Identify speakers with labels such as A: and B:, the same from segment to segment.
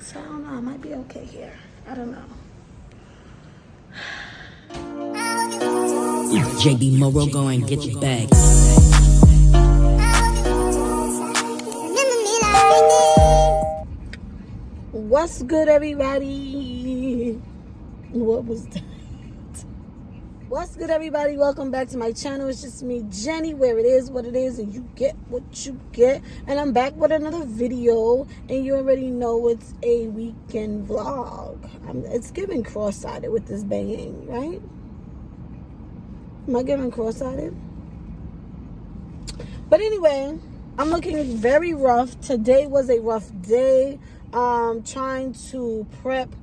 A: So I don't know, I might be okay here. I don't know.
B: JB Morrow, go and get your bag.
A: What's good, everybody? What was that? What's good, everybody? Welcome back to my channel. It's just me, Jenny, where it is what it is, and you get what you get. And I'm back with another video, and you already know it's a weekend vlog. It's giving cross-sided with this banging, right? Am I giving cross-sided? But anyway, I'm looking very rough. Today was a rough day. Trying to prep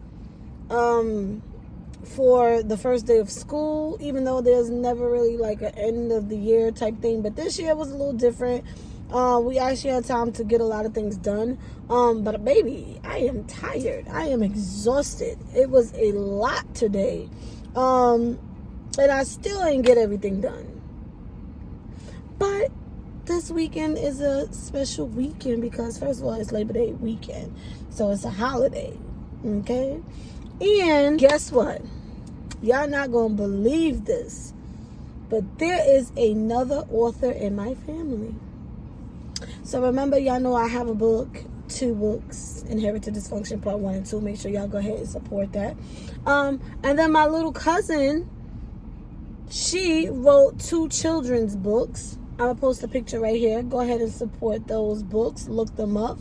A: for the first day of school, even though there's never really like an end of the year type thing, but this year was a little different. We actually had time to get a lot of things done, but baby, I am tired. I am exhausted. It was a lot today, and I still didn't get everything done. But this weekend is a special weekend because, first of all, it's Labor Day weekend, so it's a holiday, okay? And guess what? Y'all not gonna believe this, but there is another author in my family. So remember, y'all know I have a book, 2 books, Inherited Dysfunction Part 1 and 2. Make sure y'all go ahead and support that. And then my little cousin, she wrote 2 children's books. I'm going to post a picture right here. Go ahead and support those books. Look them up.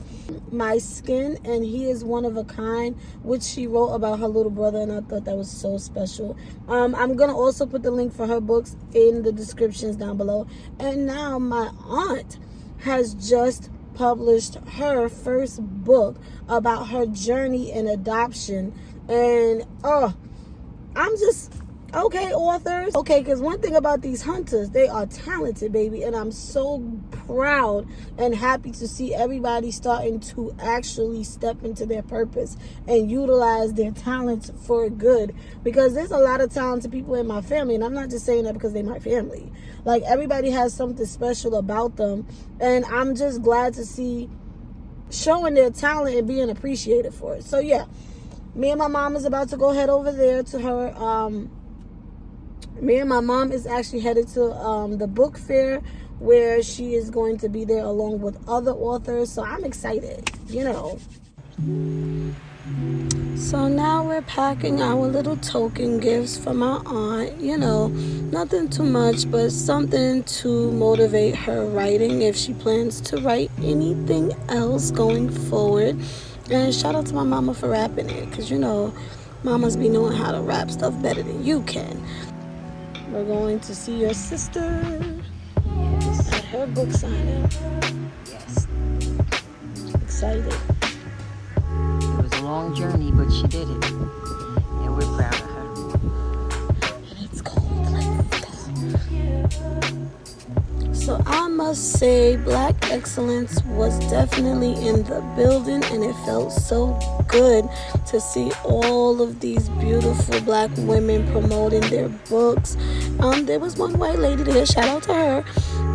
A: My Skin and He is One of a Kind, which she wrote about her little brother, and I thought that was so special. I'm going to also put the link for her books in the descriptions down below. And now my aunt has just published her first book about her journey in adoption. And, I'm just... okay, authors. Okay, because one thing about these hunters, they are talented, baby. And I'm so proud and happy to see everybody starting to actually step into their purpose and utilize their talents for good. Because there's a lot of talented people in my family. And I'm not just saying that because they're my family. Like, everybody has something special about them. And I'm just glad to see showing their talent and being appreciated for it. So, yeah. Me and my mom is about to go head over there to her, me and my mom is actually headed to the book fair where she is going to be there along with other authors. So I'm excited, you know. So now we're packing our little token gifts for my aunt. You know, nothing too much, but something to motivate her writing if she plans to write anything else going forward. And shout out to my mama for rapping it, because, you know, mamas be knowing how to rap stuff better than you can. We're going to see your sister at her book signing.
C: Yes.
A: Excited.
C: It was a long journey, but she did it. And we're proud of her.
A: And it's cold like that. So I must say, Black Excellence was definitely in the building, and it felt so good to see all of these beautiful Black women promoting their books. There was one white lady there, shout out to her,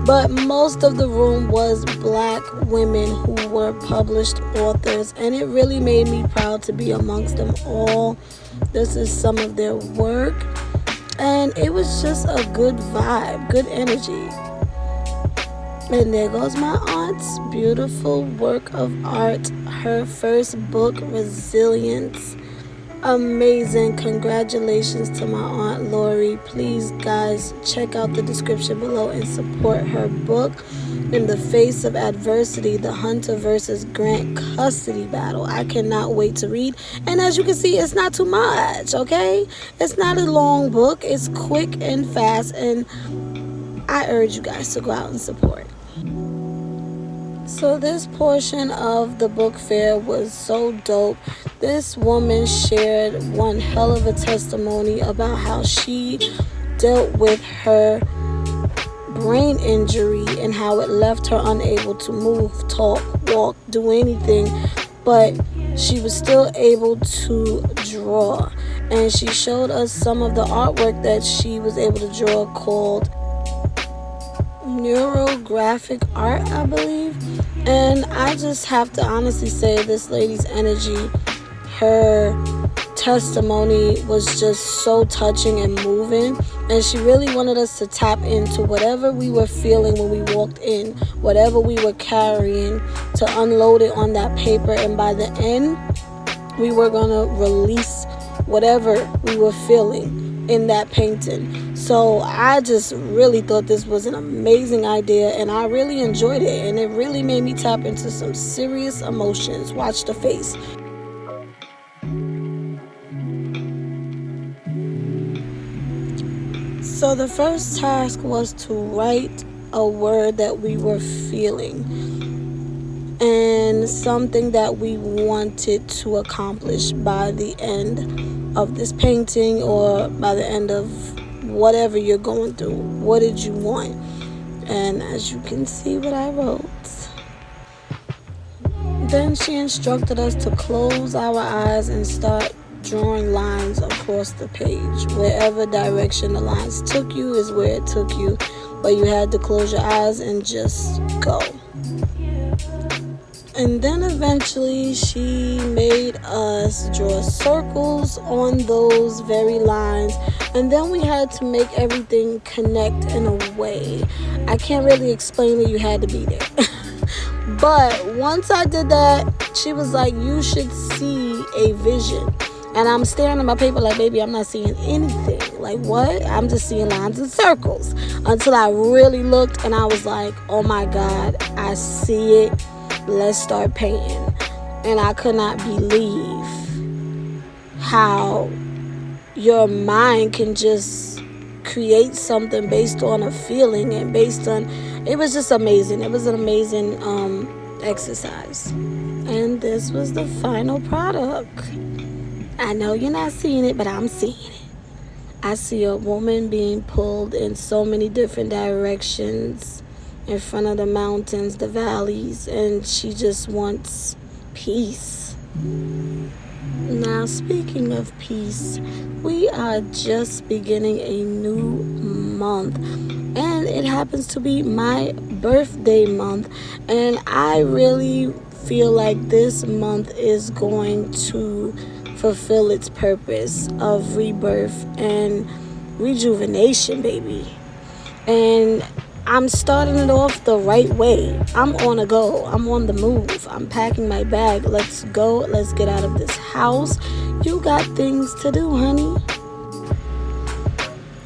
A: but most of the room was Black women who were published authors, and it really made me proud to be amongst them all. This is some of their work, and it was just a good vibe, good energy. And there goes my aunt's beautiful work of art, her first book, Resilience. Amazing. Congratulations to my Aunt Lori. Please, guys, check out the description below and support her book. In the Face of Adversity, the Hunter versus Grant custody battle. I cannot wait to read. And as you can see, it's not too much, okay? It's not a long book. It's quick and fast, and I urge you guys to go out and support. So this portion of the book fair was so dope. This woman shared one hell of a testimony about how she dealt with her brain injury and how it left her unable to move, talk, walk, do anything. But she was still able to draw. And she showed us some of the artwork that she was able to draw called neurographic art, I believe. And I just have to honestly say this lady's energy her testimony was just so touching and moving, and she really wanted us to tap into whatever we were feeling when we walked in, whatever we were carrying, to unload it on that paper, and by the end we were gonna release whatever we were feeling in that painting. So I just really thought this was an amazing idea, and I really enjoyed it, and it really made me tap into some serious emotions. Watch the face. So the first task was to write a word that we were feeling and something that we wanted to accomplish by the end of this painting, or by the end of whatever you're going through. What did you want? And as you can see what I wrote. Then she instructed us to close our eyes and start drawing lines across the page. Wherever direction the lines took you is where it took you, but you had to close your eyes and just go. And then eventually she made us draw circles on those very lines, and then we had to make everything connect in a way. I can't really explain it, you had to be there. But once I did that, she was like, you should see a vision. And I'm staring at my paper like, baby, I'm not seeing anything. Like, what? I'm just seeing lines and circles. Until I really looked and I was like, oh my God, I see it. Let's start painting. And I could not believe how your mind can just create something based on a feeling and based on, it was just amazing. It was an amazing exercise. And this was the final product. I know you're not seeing it, but I'm seeing it. I see a woman being pulled in so many different directions in front of the mountains, the valleys, and she just wants peace. Now, speaking of peace, we are just beginning a new month, and it happens to be my birthday month, and I really feel like this month is going to fulfill its purpose of rebirth and rejuvenation, baby. And I'm starting it off the right way. I'm on a go. I'm on the move. I'm packing my bag. Let's go. Let's get out of this house. You got things to do, honey.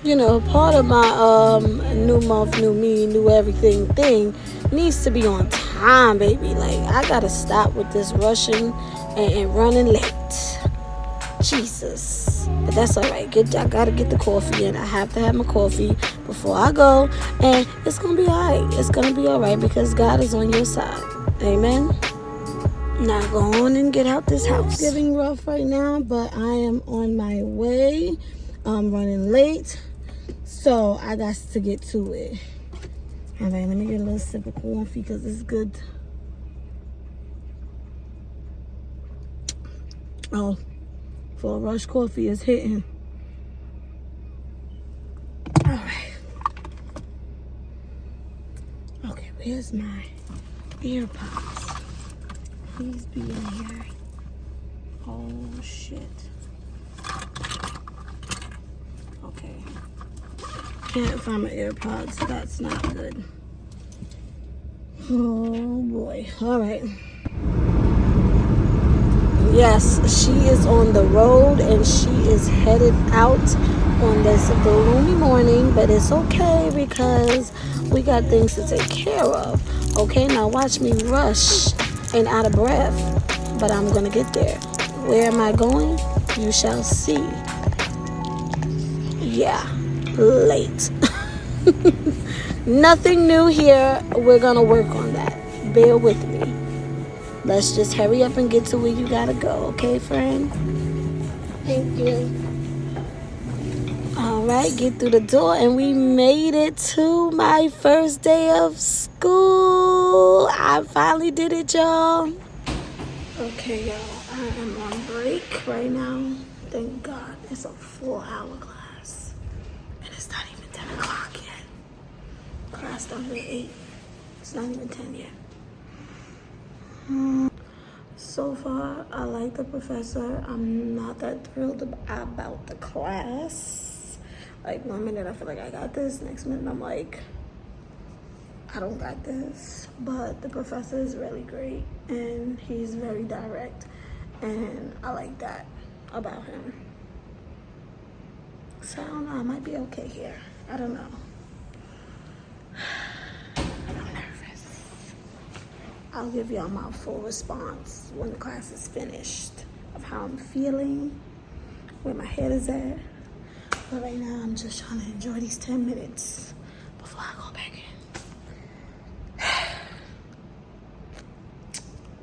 A: You know, part of my new month, new me, new everything thing needs to be on time, baby. Like, I gotta stop with this rushing and running late. Jesus. But that's alright. I gotta get the coffee in. I have to have my coffee before I go. And it's gonna be alright. It's gonna be alright because God is on your side. Amen. Now go on and get out this house. It's getting rough right now, but I am on my way. I'm running late. So I got to get to it. Alright, let me get a little sip of coffee because it's good. Oh. For a rush coffee is hitting. Alright. Okay, where's my AirPods? Please be in here. Oh shit. Okay. Can't find my AirPods. That's not good. Oh boy. Alright. Yes, she is on the road and she is headed out on this gloomy morning, but it's okay because we got things to take care of. Okay, now watch me rush and out of breath, but I'm gonna get there. Where am I going? You shall see. Yeah, late. Nothing new here. We're gonna work on that. Bear with me. Let's just hurry up and get to where you gotta go, okay, friend? Thank you. All right, get through the door, and we made it to my first day of school. I finally did it, y'all. Okay, y'all, I am on break right now. Thank God. It's a 4-hour class, and it's not even 10 o'clock yet. Class started at 8. It's not even 10 yet. So far, I like the professor. I'm not that thrilled about the class. Like, one minute I feel like I got this, next minute I'm like, I don't got this. But the professor is really great, and he's very direct, and I like that about him. So I don't know, I might be okay here. I don't know. I'm nervous. I'll give y'all my full response when the class is finished of how I'm feeling, where my head is at. But right now, I'm just trying to enjoy these 10 minutes before I go back in.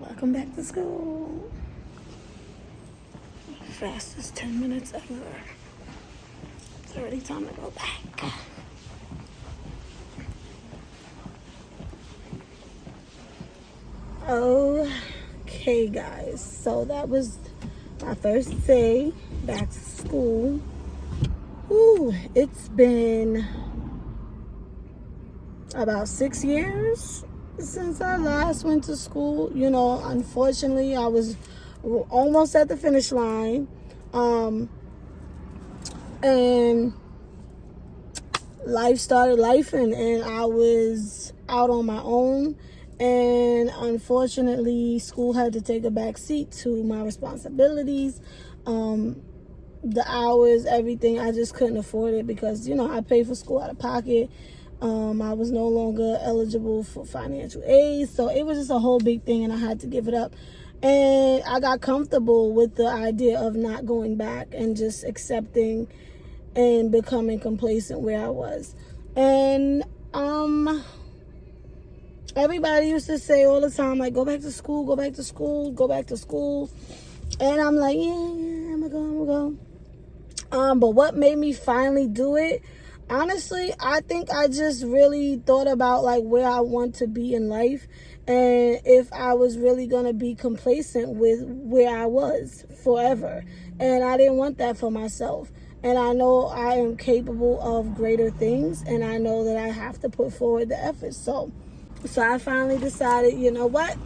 A: Welcome back to school. Fastest 10 minutes ever. It's already time to go back. Okay, guys. So that was my first day back to school. Ooh, it's been about 6 years since I last went to school. You know, unfortunately, I was almost at the finish line. And life started lifing, and I was out on my own. And unfortunately, school had to take a back seat to my responsibilities. The hours, everything, I just couldn't afford it because, you know, I paid for school out of pocket. I was no longer eligible for financial aid. So it was just a whole big thing, and I had to give it up. And I got comfortable with the idea of not going back and just accepting and becoming complacent where I was. And everybody used to say all the time, like, go back to school, go back to school, go back to school. And I'm like, yeah, I'm gonna go. But what made me finally do it, honestly, I think I just really thought about, like, where I want to be in life, and if I was really going to be complacent with where I was forever. And I didn't want that for myself. And I know I am capable of greater things, and I know that I have to put forward the effort. So I finally decided, you know what?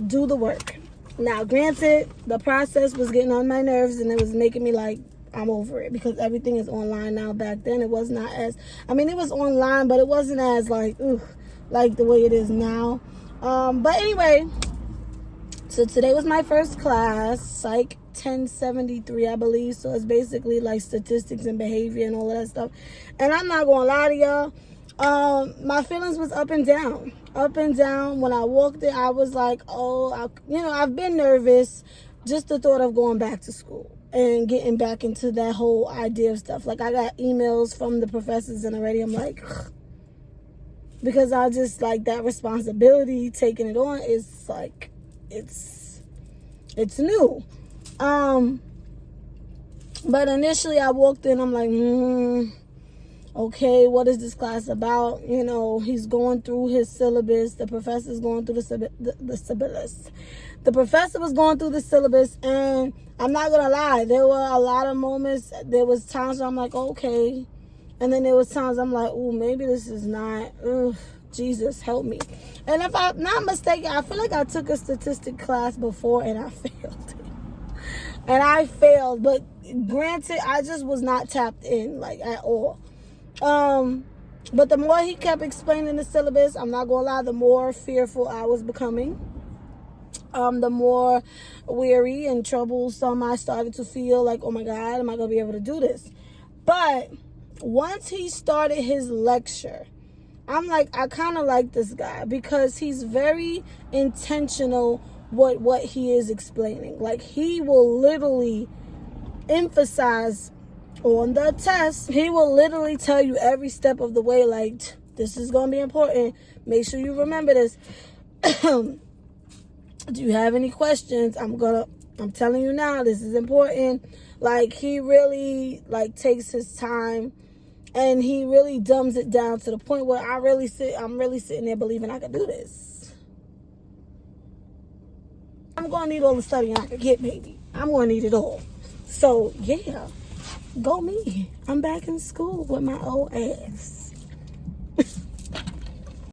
A: Do the work. Now, granted, the process was getting on my nerves, and it was making me like, I'm over it, because everything is online now. Back then, it was not as, I mean, it was online, but it wasn't as like, like the way it is now. But anyway, so today was my first class, Psych 1073, I believe. So it's basically like statistics and behavior and all of that stuff. And I'm not gonna lie to y'all, my feelings was up and down. When I walked in, I was like, I've been nervous, just the thought of going back to school and getting back into that whole idea of stuff. Like, I got emails from the professors, and already I'm like, because I just like that responsibility, taking it on is like, it's new. But initially I walked in, I'm like, okay, what is this class about? You know, he's going through his syllabus. The professor's going through the syllabus. The professor was going through the syllabus, and I'm not gonna lie, there were a lot of moments. There was times where I'm like, okay, and then there was times I'm like, oh, maybe this is not. Jesus, help me. And if I'm not mistaken, I feel like I took a statistic class before, and I failed it. But granted, I just was not tapped in, like, at all. But the more he kept explaining the syllabus, I'm not gonna lie, the more fearful I was becoming. The more weary and troublesome I started to feel, like, oh my God, am I gonna be able to do this? But once he started his lecture, I'm like, I kind of like this guy, because he's very intentional what he is explaining. Like, he will literally emphasize on the test. He will literally tell you every step of the way, like, this is going to be important. Make sure you remember this. Do you have any questions? I'm telling you now, this is important. Like, he really, like, takes his time, and he really dumbs it down to the point where I'm really sitting there believing I can do this. I'm going to need all the studying I can get, baby. I'm going to need it all. So, yeah, go me. I'm back in school with my old ass.